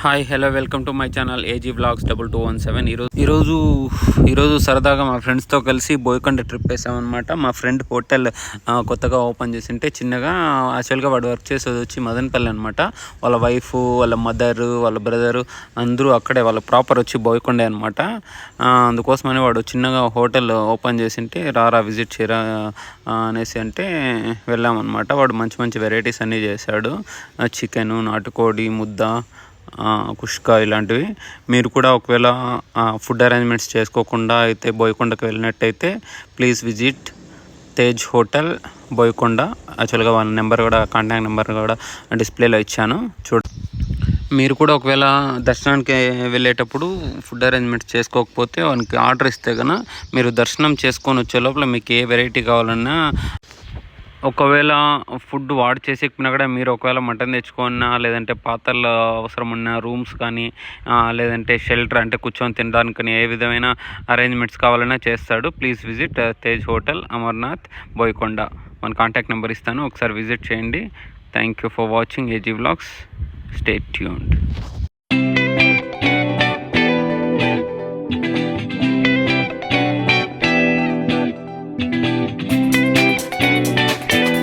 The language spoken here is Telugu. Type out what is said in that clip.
Hi hello welcome to my channel AG vlogs 2217. ఈరోజు సరదాగా మా ఫ్రెండ్స్తో కలిసి బోయకొండ ట్రిప్ వేసామన్నమాట. మా ఫ్రెండ్ హోటల్ కొత్తగా ఓపెన్ చేసింటే చిన్నగా, యాక్చువల్గా వాడు వర్క్ చేసేది వచ్చి మదనపల్లి అనమాట. వాళ్ళ వైఫ్, వాళ్ళ మదరు, వాళ్ళ బ్రదరు అందరూ అక్కడే, వాళ్ళ ప్రాపర్ వచ్చి బోయకొండే అనమాట. అందుకోసమని వాడు చిన్నగా హోటల్ ఓపెన్ చేసింటే రారా విజిట్ చేయరా అనేసి అంటే వెళ్ళామన్నమాట. వాడు మంచి మంచి వెరైటీస్ అన్నీ చేశాడు. చికెను, నాటుకోడి ముద్ద, కుష్కా ఇలాంటివి. మీరు కూడా ఒకవేళ ఫుడ్ అరేంజ్మెంట్స్ చేసుకోకుండా అయితే బోయకొండకు వెళ్ళినట్టయితే please visit Tej hotel Boyakonda. యాక్చువల్గా వాళ్ళ నెంబర్ కూడా, కాంటాక్ట్ నెంబర్ కూడా డిస్ప్లేలో ఇచ్చాను మీరు కూడా ఒకవేళ దర్శనానికి వెళ్ళేటప్పుడు ఫుడ్ అరేంజ్మెంట్స్ చేసుకోకపోతే వానికి ఆర్డర్ ఇస్తే కనుక మీరు దర్శనం చేసుకొని వచ్చే లోపల మీకు ఏ వెరైటీ కావాలన్నా, ఒకవేళ ఫుడ్ వాడు చేసేకపోయినా కూడా మీరు ఒకవేళ మటన్ తెచ్చుకున్నా, లేదంటే పాత్రలు అవసరం ఉన్న రూమ్స్ కానీ, లేదంటే షెల్టర్ అంటే కూర్చొని తినడానికి కానీ ఏ విధమైన అరేంజ్మెంట్స్ కావాలన్నా చేస్తాడు. Please visit Tej hotel Amarnath Boyakonda. మన కాంటాక్ట్ నెంబర్ ఇస్తాను, ఒకసారి విజిట్ చేయండి. Thank you for watching AG vlogs. Stay tuned.